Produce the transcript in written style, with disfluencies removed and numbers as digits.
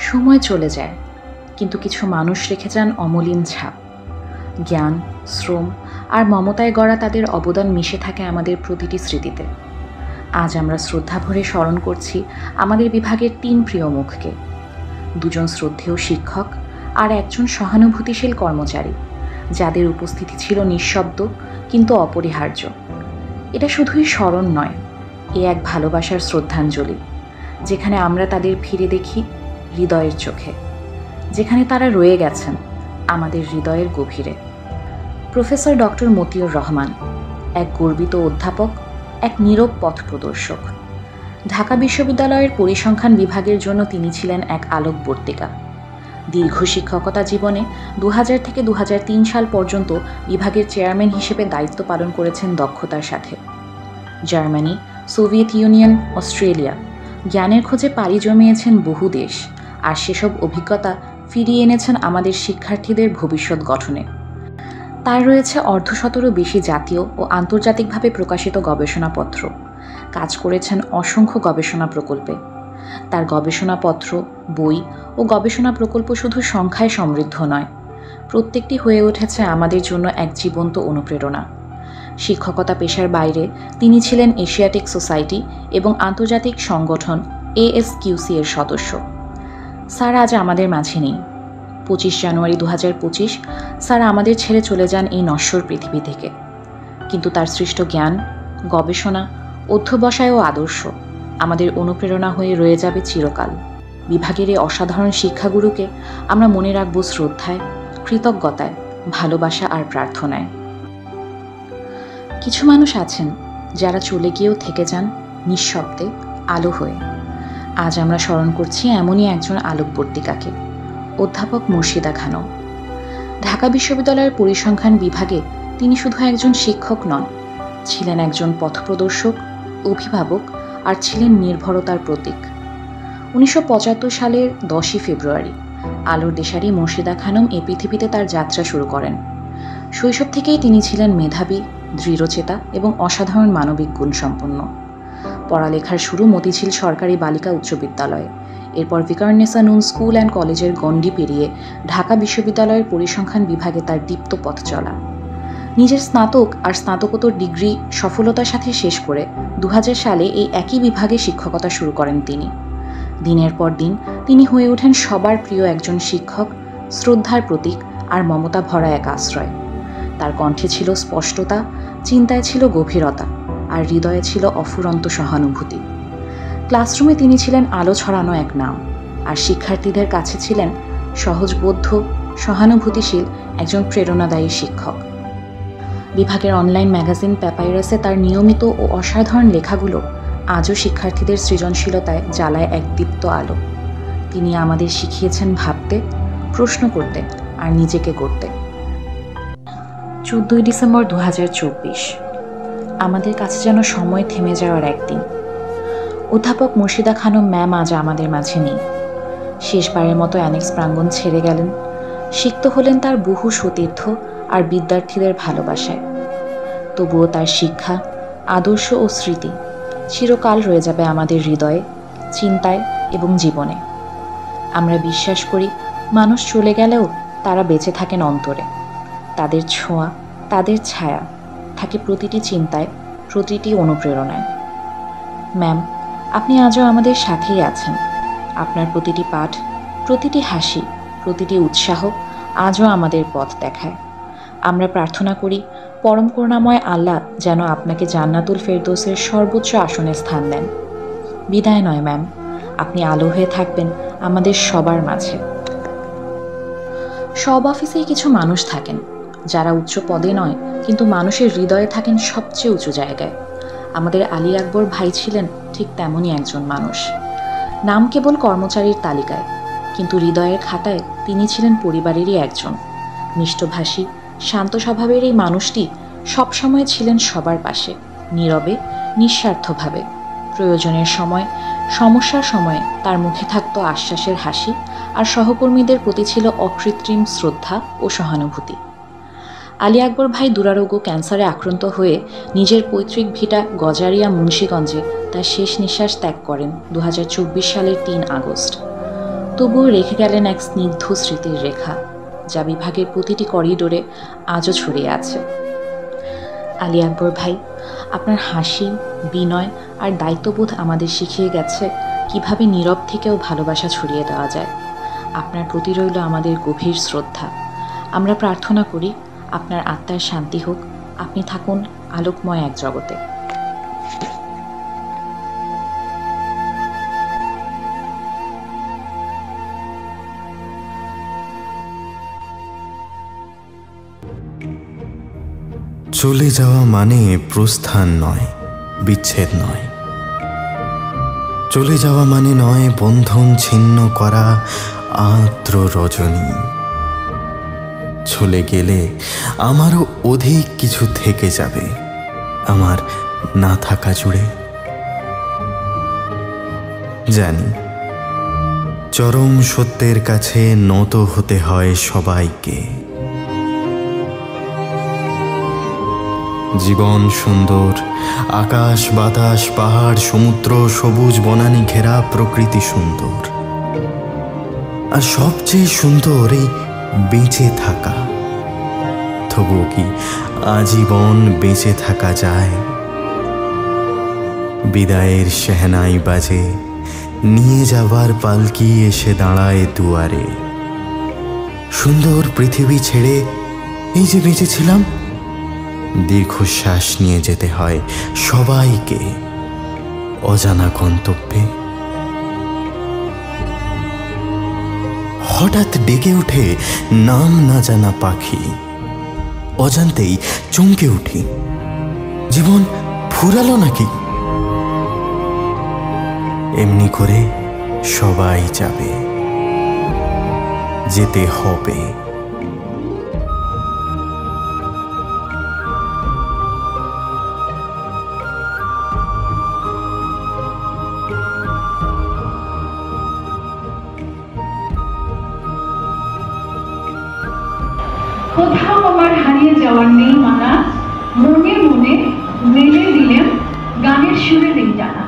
সময় চলে যায়, কিন্তু কিছু মানুষ রেখে যান অমলিন ছাপ। জ্ঞান, শ্রম আর মমতায় গড়া তাদের অবদান মিশে থাকে আমাদের প্রতিটি স্মৃতিতে। আজ আমরা শ্রদ্ধা ভরে স্মরণ করছি আমাদের বিভাগের ৩ প্রিয় মুখকে, ২জন শ্রদ্ধেয় শিক্ষক আর একজন সহানুভূতিশীল কর্মচারী, যাদের উপস্থিতি ছিল নিঃশব্দ কিন্তু অপরিহার্য। এটা শুধুই স্মরণ নয়, এ এক ভালোবাসার শ্রদ্ধাঞ্জলি, যেখানে আমরা তাদের ফিরে দেখি হৃদয়ের চোখে, যেখানে তারা রয়ে গেছেন আমাদের হৃদয়ের গভীরে। প্রফেসর ডক্টর মতিউর রহমান এক গর্বিত অধ্যাপক, এক নীরব পথ প্রদর্শক। ঢাকা বিশ্ববিদ্যালয়ের পরিসংখ্যান বিভাগের জন্য তিনি ছিলেন এক আলোকবর্তিকা। দীর্ঘ শিক্ষকতা জীবনে ২০০০ থেকে ২০০৩ সাল পর্যন্ত বিভাগের চেয়ারম্যান হিসেবে দায়িত্ব পালন করেছেন দক্ষতার সাথে। জার্মানি, সোভিয়েত ইউনিয়ন, অস্ট্রেলিয়া জ্ঞানের খোঁজে পাড়ি জমিয়েছেন বহু দেশ, আর সেসব অভিজ্ঞতা ফিরিয়ে এনেছেন আমাদের শিক্ষার্থীদের ভবিষ্যৎ গঠনে। তার রয়েছে অর্ধশতেরও বেশি জাতীয় ও আন্তর্জাতিকভাবে প্রকাশিত গবেষণাপত্র। কাজ করেছেন অসংখ্য গবেষণা প্রকল্পে। তার গবেষণাপত্র, বই ও গবেষণা প্রকল্প শুধু সংখ্যায় সমৃদ্ধ নয়, প্রত্যেকটি হয়ে উঠেছে আমাদের জন্য এক জীবন্ত অনুপ্রেরণা। শিক্ষকতা পেশার বাইরে তিনি ছিলেন এশিয়াটিক সোসাইটি এবং আন্তর্জাতিক সংগঠন ASQC এর সদস্য। স্যার আজ আমাদের মাঝে নেই। ২৫ জানুয়ারি ২০২৫ স্যার আমাদের ছেড়ে চলে যান এই নশ্বর পৃথিবী থেকে, কিন্তু তার সৃষ্ট জ্ঞান, গবেষণা, অধ্যবসায় ও আদর্শ আমাদের অনুপ্রেরণা হয়ে রয়ে যাবে চিরকাল। বিভাগের এই অসাধারণ শিক্ষাগুরুকে আমরা মনে রাখব শ্রদ্ধায়, কৃতজ্ঞতায়, ভালোবাসা আর প্রার্থনায়। কিছু মানুষ আছেন যারা চলে গিয়েও থেকে যান নিঃশব্দে আলো হয়ে। আজ আমরা স্মরণ করছি এমনই একজন আলোকবর্তিকাকে, অধ্যাপক মুর্শিদা খানম। ঢাকা বিশ্ববিদ্যালয়ের পরিসংখ্যান বিভাগে তিনি শুধু একজন শিক্ষক নন, ছিলেন একজন পথপ্রদর্শক, অভিভাবক আর ছিলেন নির্ভরতার প্রতীক। ১৯৭৫ সালের ১০ই ফেব্রুয়ারি আলোর দেশারি মুর্শিদা খানম এ পৃথিবীতে তার যাত্রা শুরু করেন। শৈশব থেকেই তিনি ছিলেন মেধাবী, দৃঢ়চেতা এবং অসাধারণ মানবিক গুণসম্পন্ন। পড়ালেখার শুরু মতিঝিল সরকারি বালিকা উচ্চ বিদ্যালয়ে, এরপর ভিকারুন্নেসা নূন স্কুল অ্যান্ড কলেজের গণ্ডি পেরিয়ে ঢাকা বিশ্ববিদ্যালয়ের পরিসংখ্যান বিভাগে তার দীপ্ত পথ চলা। নিজের স্নাতক আর স্নাতকোত্তর ডিগ্রি সফলতার সাথে শেষ করে ২০০০ সালে এই একই বিভাগে শিক্ষকতা শুরু করেন তিনি। দিনের পর দিন তিনি হয়ে ওঠেন সবার প্রিয় একজন শিক্ষক, শ্রদ্ধার প্রতীক আর মমতা ভরা এক আশ্রয়। তার কণ্ঠে ছিল স্পষ্টতা, চিন্তায় ছিল গভীরতা, আর হৃদয়ে ছিল অফুরন্ত সহানুভূতি। ক্লাসরুমে তিনি ছিলেন আলো ছড়ানো এক নাম, আর শিক্ষার্থীদের কাছে ছিলেন সহজবোধ্য, সহানুভূতিশীল একজন প্রেরণাদায়ী শিক্ষক। বিভাগের অনলাইন ম্যাগাজিন প্যাপাইরাসে তার নিয়মিত ও অসাধারণ লেখাগুলো আজও শিক্ষার্থীদের সৃজনশীলতায় জ্বালায় এক দীপ্ত আলো। তিনি আমাদের শিখিয়েছেন ভাবতে, প্রশ্ন করতে আর নিজেকে গড়তে। ১৪ই ডিসেম্বর ২০২৪ আমাদের কাছে যেন সময় থেমে যাওয়ার একদিন। অধ্যাপক মুর্শিদা খানম ম্যাম আজ আমাদের মাঝে নেই। শেষবারের মতো অ্যানেক্স প্রাঙ্গণ ছেড়ে গেলেন, সিক্ত হলেন তার বহু সতীর্থ আর বিদ্যার্থীদের ভালোবাসায়। তবুও তার শিক্ষা, আদর্শ ও স্মৃতি চিরকাল রয়ে যাবে আমাদের হৃদয়ে, চিন্তায় এবং জীবনে। আমরা বিশ্বাস করি মানুষ চলে গেলেও তারা বেঁচে থাকেন অন্তরে। তাদের ছোঁয়া, তাদের ছায়া থাকে প্রতিটি চিন্তায়, প্রতিটি অনুপ্রেরণায়। ম্যাম, আপনি আজও আমাদের সাথেই আছেন। আপনার প্রতিটি পাঠ, প্রতিটি হাসি, প্রতিটি উৎসাহ আজও আমাদের পথ দেখায়। আমরা প্রার্থনা করি পরম করুণাময় আল্লাহ যেন আপনাকে জান্নাতুল ফেরদৌসের সর্বোচ্চ আসনে স্থান দেন। বিদায় নয় ম্যাম, আপনি আলো হয়ে থাকবেন আমাদের সবার মাঝে। সব অফিসেই কিছু মানুষ থাকেন যারা উচ্চ পদে নয়, কিন্তু মানুষের হৃদয়ে থাকেন সবচেয়ে উঁচু জায়গায়। আমাদের আলী আকবর ভাই ছিলেন ঠিক তেমনই একজন মানুষ। নাম কেবল কর্মচারীর তালিকায়, কিন্তু হৃদয়ের খাতায় তিনি ছিলেন পরিবারেরই একজন। মিষ্টভাষী, শান্ত স্বভাবের এই মানুষটি সবসময় ছিলেন সবার পাশে, নীরবে, নিঃস্বার্থভাবে। প্রয়োজনের সময়, সমস্যার সময়ে তার মুখে থাকত আশ্বাসের হাসি, আর সহকর্মীদের প্রতি ছিল অকৃত্রিম শ্রদ্ধা ও সহানুভূতি। আলী আকবর ভাই দুরারোগ্য ক্যান্সারে আক্রান্ত হয়ে নিজের পৈতৃক ভিটা গজারিয়া মুন্সিগঞ্জে তার শেষ নিঃশ্বাস ত্যাগ করেন ২০২৪ সালের ৩ আগস্ট। তবুও রেখে গেলেন এক স্নিগ্ধ স্মৃতির রেখা, যা বিভাগের প্রতিটি করিডোরে আজও ছড়িয়ে আছে। আলী আকবর ভাই, আপনার হাসি, বিনয় আর দায়িত্ববোধ আমাদের শিখিয়ে গেছে কিভাবে নীরব থেকেও ভালোবাসা ছড়িয়ে দেওয়া যায়। আপনার প্রতি রইল আমাদের গভীর শ্রদ্ধা। আমরা প্রার্থনা করি আপনার আত্মার শান্তি হোক। আপনি থাকুন আলোকময় এক জগতে। চলে যাওয়া মানে প্রস্থান নয়, বিচ্ছেদ নয়। চলে যাওয়া মানে নয় বন্ধন ছিন্ন করা আর্দ্র রজনী। চলে গেলে আমারও অধিক কিছু থেকে যাবে আমার না থাকা জুড়ে। জানি চরম সত্যের কাছে নত হতে হয় সবাইকে। জীবন সুন্দর, আকাশ বাতাস পাহাড় সমুদ্র সবুজ বনানী ঘেরা প্রকৃতি সুন্দর, আর সবচেয়ে সুন্দর এই বেঁচে থাকা। তবুও কি আজীবন বেঁচে থাকা যায়? বিদায়ের শেহনাই বাজে, নিয়ে যাবার পালকি এসে দাঁড়ায় দুয়ারে। সুন্দর পৃথিবী ছেড়ে এই যে বেঁচেছিলাম, দীর্ঘশ্বাস নিয়ে যেতে হয় সবাইকে অজানা গন্তব্যে। হঠাৎ ডেকে ওঠে নাম না জানা পাখি, অজান্তেই চমকে উঠি। জীবন ফুরালো নাকি? এমনি করে সবাই যাবে, যেতে হবে। কোথাও আমার হারিয়ে যাওয়ার নেই মানা, মনে মনে মেলে দিলেন গানের সুরের এই টানা।